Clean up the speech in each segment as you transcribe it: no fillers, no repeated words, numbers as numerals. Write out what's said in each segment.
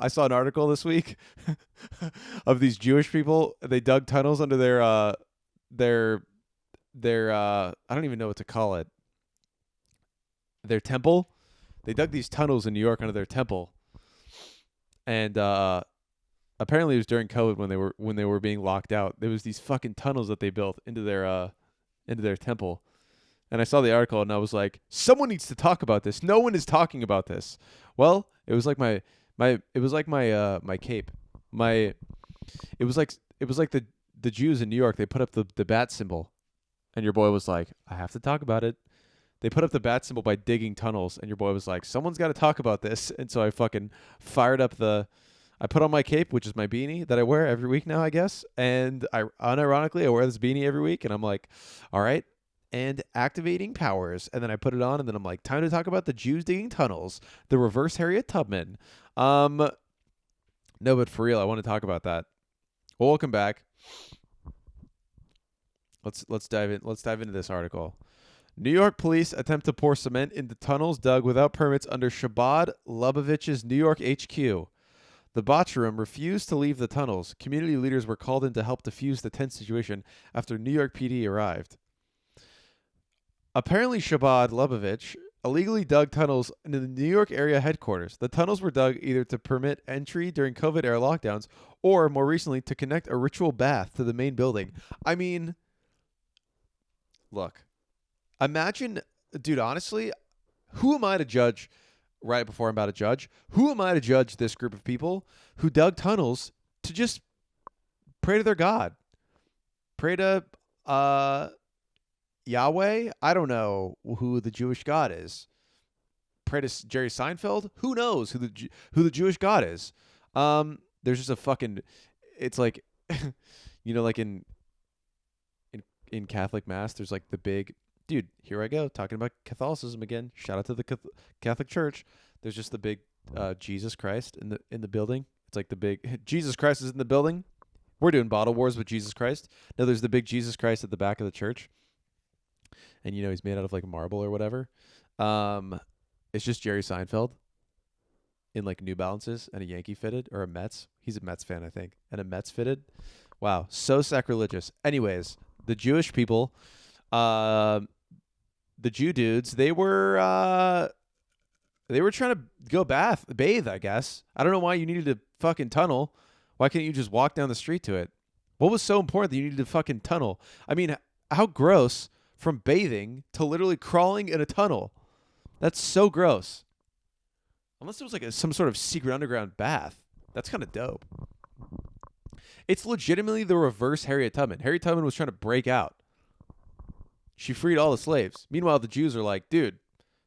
I saw an article this week of these Jewish people. They dug tunnels under their I don't even know what to call it. Their temple. They dug these tunnels in New York under their temple, and apparently it was during COVID when they were being locked out. There was these fucking tunnels that they built into their temple. And I saw the article and I was like, someone needs to talk about this. No one is talking about this. Well, it was like my cape. My it was like the Jews in New York, they put up the bat symbol, and your boy was like, I have to talk about it. They put up the bat symbol by digging tunnels, and your boy was like, someone's got to talk about this. And so I fucking fired up I put on my cape, which is my beanie that I wear every week now, I guess. And I unironically I wear this beanie every week, and I'm like, all right, and activating powers. And then I put it on, and then I'm like, time to talk about the Jews digging tunnels, the reverse Harriet Tubman. No, but for real, I want to talk about that. Well, welcome back. Let's dive in. Let's dive into this article. New York police attempt to pour cement into tunnels dug without permits under Shabbat Lubovich's New York HQ. The botch room refused to leave the tunnels. Community leaders were called in to help defuse the tense situation after New York PD arrived. Apparently, Shabbat Lubavitch illegally dug tunnels into the New York area headquarters. The tunnels were dug either to permit entry during COVID-era lockdowns or, more recently, to connect a ritual bath to the main building. I mean, look, imagine, dude, honestly, who am I to judge right before I'm about to judge? Who am I to judge this group of people who dug tunnels to just pray to their God? Pray to Yahweh? I don't know who the Jewish God is. Pray to Jerry Seinfeld? Who knows who the Jewish God is? There's just a fucking, it's like, like in Catholic Mass, there's like the big, dude, here I go, talking about Catholicism again. Shout out to the Catholic Church. There's just the big Jesus Christ in the building. It's like the big Jesus Christ is in the building. We're doing bottle wars with Jesus Christ. No, there's the big Jesus Christ at the back of the church. And he's made out of like marble or whatever. It's just Jerry Seinfeld in like New Balances and a Yankee fitted, or a Mets. He's a Mets fan, I think, and a Mets fitted. Wow, so sacrilegious. Anyways, the Jewish people, the Jew dudes, they were trying to go bathe, I guess. I don't know why you needed a fucking tunnel. Why can't you just walk down the street to it? What was so important that you needed a fucking tunnel? I mean, how gross from bathing to literally crawling in a tunnel. That's so gross. Unless it was like some sort of secret underground bath. That's kind of dope. It's legitimately the reverse Harriet Tubman. Harriet Tubman was trying to break out. She freed all the slaves. Meanwhile, the Jews are like, dude,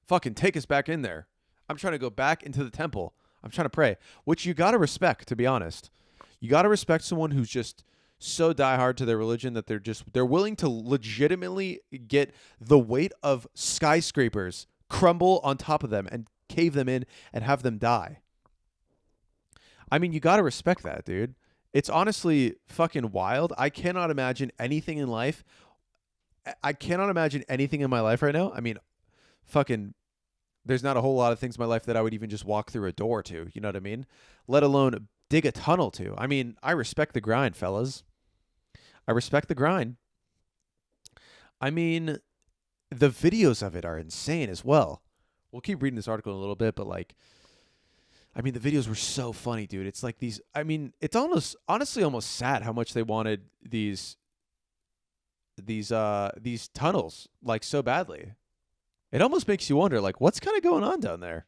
fucking take us back in there. I'm trying to go back into the temple. I'm trying to pray. Which you got to respect, to be honest. You got to respect someone who's just so diehard to their religion that they're willing to legitimately get the weight of skyscrapers crumble on top of them and cave them in and have them die. I mean, you got to respect that, dude. It's honestly fucking wild. I cannot imagine anything in life. I cannot imagine anything in my life right now. I mean, fucking, there's not a whole lot of things in my life that I would even just walk through a door to, you know what I mean? Let alone dig a tunnel to. I mean, I respect the grind, fellas. I respect the grind. I mean, the videos of it are insane as well. We'll keep reading this article in a little bit, but like, I mean, the videos were so funny, dude. It's like these, I mean, it's honestly almost sad how much they wanted these tunnels like so badly. It almost makes you wonder, like, what's kind of going on down there?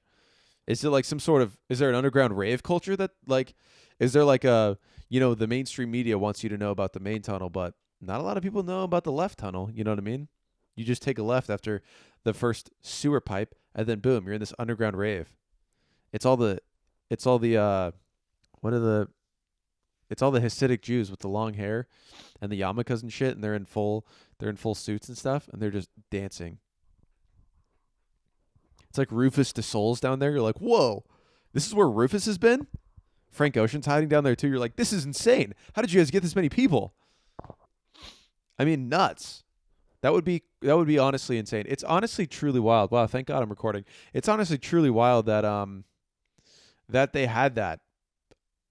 Is it like is there an underground rave culture that like, is there like the mainstream media wants you to know about the main tunnel, but not a lot of people know about the left tunnel. You know what I mean? You just take a left after the first sewer pipe and then boom, you're in this underground rave. It's all the Hasidic Jews with the long hair and the yarmulkes and shit, and they're in full suits and stuff, and they're just dancing. It's like Rufus de Souls down there. You're like, whoa, this is where Rufus has been? Frank Ocean's hiding down there too. You're like, this is insane. How did you guys get this many people? I mean, nuts. That would be honestly insane. It's honestly truly wild. Wow, thank God I'm recording. It's honestly truly wild that that they had that.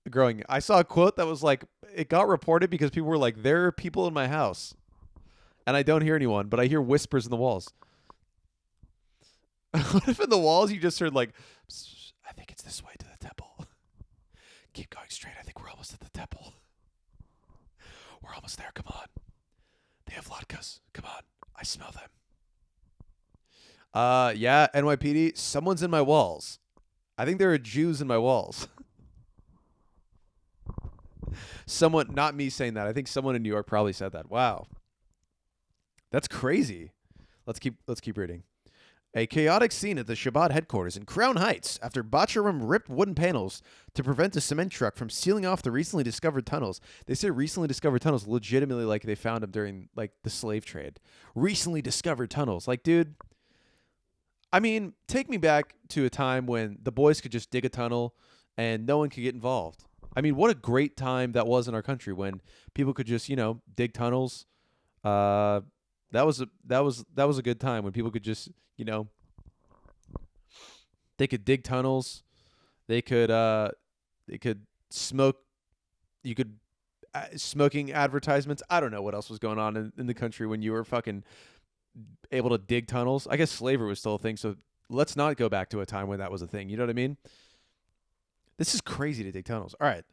growing. I saw a quote that was like, it got reported because people were like, there are people in my house and I don't hear anyone, but I hear whispers in the walls. What if in the walls you just heard like, I think it's this way to the temple. Keep going straight. I think we're almost at the temple. We're almost there. Come on. They have latkes. Come on. I smell them. Yeah, NYPD, someone's in my walls. I think there are Jews in my walls. Someone, not me saying that. I think someone in New York probably said that. Wow. That's crazy. Let's keep reading. A chaotic scene at the Shabbat headquarters in Crown Heights after Bacharum ripped wooden panels to prevent a cement truck from sealing off the recently discovered tunnels. They say recently discovered tunnels legitimately like they found them during like the slave trade. Recently discovered tunnels. Like, dude, I mean, take me back to a time when the boys could just dig a tunnel and no one could get involved. I mean, what a great time that was in our country when people could just, dig tunnels. That was a good time when people could just, they could dig tunnels, they could smoke, you could smoking advertisements. I don't know what else was going on in the country when you were fucking able to dig tunnels. I guess slavery was still a thing, so let's not go back to a time when that was a thing. You know what I mean? This is crazy to dig tunnels. All right.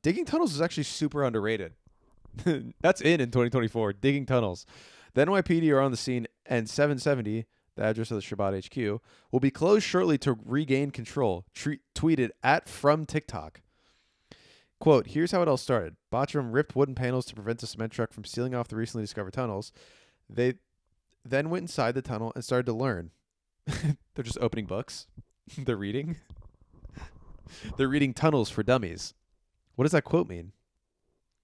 Digging tunnels is actually super underrated. That's in 2024. Digging tunnels. The NYPD are on the scene, and 770, the address of the Shabbat HQ, will be closed shortly to regain control. Tweeted at from TikTok. Quote, here's how it all started. Bacharum ripped wooden panels to prevent a cement truck from sealing off the recently discovered tunnels. They then went inside the tunnel and started to learn. They're just opening books. They're reading. They're reading Tunnels for Dummies. What does that quote mean?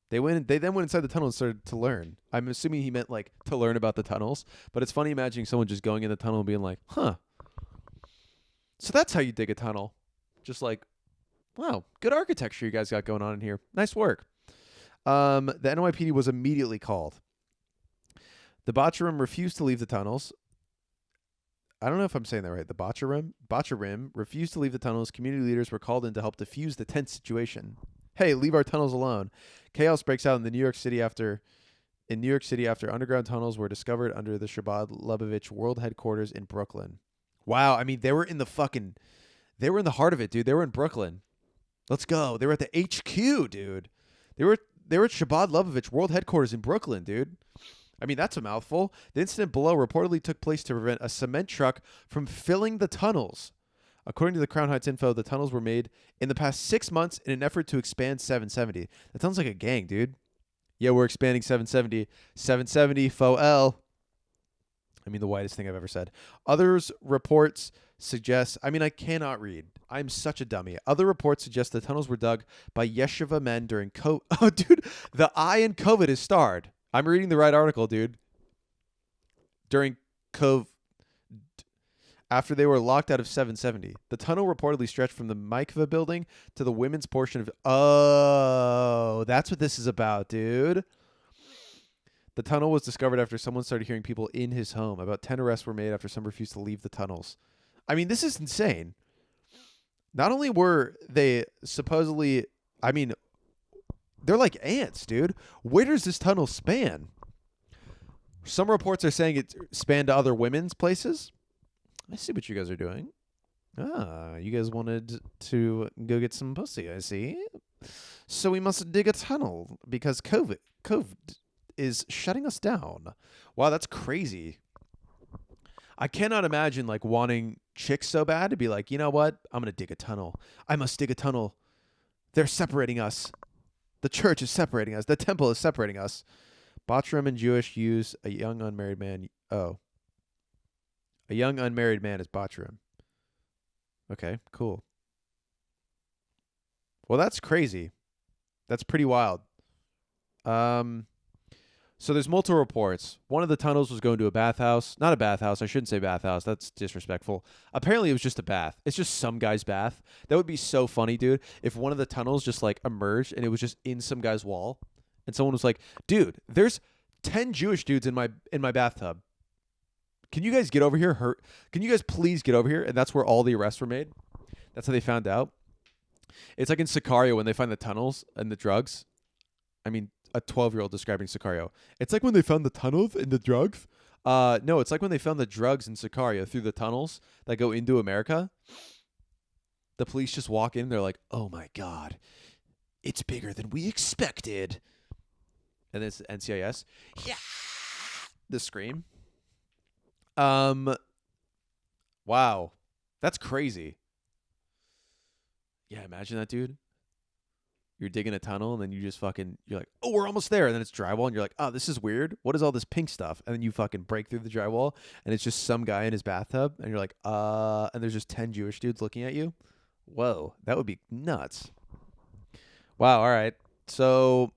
They then went inside the tunnel and started to learn. I'm assuming he meant like to learn about the tunnels, but it's funny imagining someone just going in the tunnel and being like, huh. So that's how you dig a tunnel. Just like, wow, good architecture you guys got going on in here. Nice work. The NYPD was immediately called. The Bacharum refused to leave the tunnels. I don't know if I'm saying that right. The Bacharum refused to leave the tunnels. Community leaders were called in to help defuse the tense situation. Hey, leave our tunnels alone. Chaos breaks out in New York City after underground tunnels were discovered under the Shabbat Lubavitch World Headquarters in Brooklyn. Wow, I mean, they were in the heart of it, dude. They were in Brooklyn. Let's go. They were at the HQ, dude. They were at Shabbat Lubavitch World Headquarters in Brooklyn, dude. I mean, that's a mouthful. The incident below reportedly took place to prevent a cement truck from filling the tunnels. According to the Crown Heights info, the tunnels were made in the past 6 months in an effort to expand 770. That sounds like a gang, dude. Yeah, we're expanding 770. 770, faux L. I mean, the whitest thing I've ever said. Others reports suggest, I mean, I cannot read. I'm such a dummy. Other reports suggest the tunnels were dug by yeshiva men during COVID. Oh, dude, the I in COVID is starred. I'm reading the right article, dude. During COVID. After they were locked out of 770. The tunnel reportedly stretched from the Mikveh building to the women's portion of... Oh, that's what this is about, dude. The tunnel was discovered after someone started hearing people in his home. About 10 arrests were made after some refused to leave the tunnels. I mean, this is insane. Not only were they supposedly... I mean, they're like ants, dude. Where does this tunnel span? Some reports are saying it spanned to other women's places. I see what you guys are doing. You guys wanted to go get some pussy, I see. So we must dig a tunnel because COVID is shutting us down. Wow, that's crazy. I cannot imagine like wanting chicks so bad to be like, you know what? I'm going to dig a tunnel. I must dig a tunnel. They're separating us. The church is separating us. The temple is separating us. Bacharum and Jewish use a young unmarried man. Oh. A young unmarried man is Bacharum. Okay, cool. Well, that's crazy. That's pretty wild. So there's multiple reports. One of the tunnels was going to a bathhouse. Not a bathhouse. I shouldn't say bathhouse. That's disrespectful. Apparently, it was just a bath. It's just some guy's bath. That would be so funny, dude. If one of the tunnels just like emerged and it was just in some guy's wall, and someone was like, "Dude, there's 10 Jewish dudes in my bathtub. Can you guys get over here? Can you guys please get over here?" And that's where all the arrests were made. That's how they found out. It's like in Sicario when they find the tunnels and the drugs. I mean, a 12-year-old describing Sicario. It's like when they found the tunnels and the drugs. No, it's like when they found the drugs in Sicario through the tunnels that go into America. The police just walk in. They're like, "Oh my god, it's bigger than we expected." And it's NCIS. Yeah, the scream. Wow, that's crazy. Yeah, imagine that, dude. You're digging a tunnel and then you just fucking, you're like, oh, we're almost there. And then it's drywall and you're like, oh, this is weird. What is all this pink stuff? And then you fucking break through the drywall and it's just some guy in his bathtub and you're like, and there's just 10 Jewish dudes looking at you. Whoa, that would be nuts. Wow, all right. So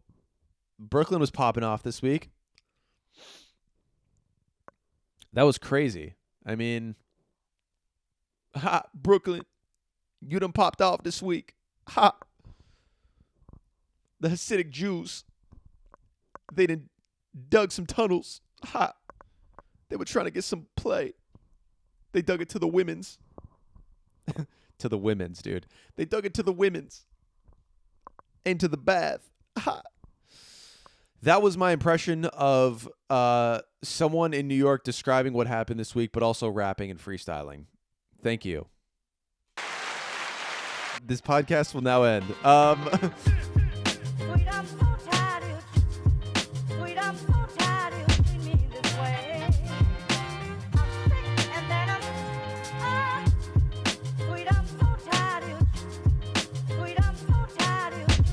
Brooklyn was popping off this week. That was crazy. I mean, ha, Brooklyn, you done popped off this week. Ha. The Hasidic Jews, they done dug some tunnels. Ha. They were trying to get some play. They dug it to the women's. To the women's, dude. They dug it to the women's. Into the bath. Ha. That was my impression of someone in New York describing what happened this week, but also rapping and freestyling. Thank you. This podcast will now end.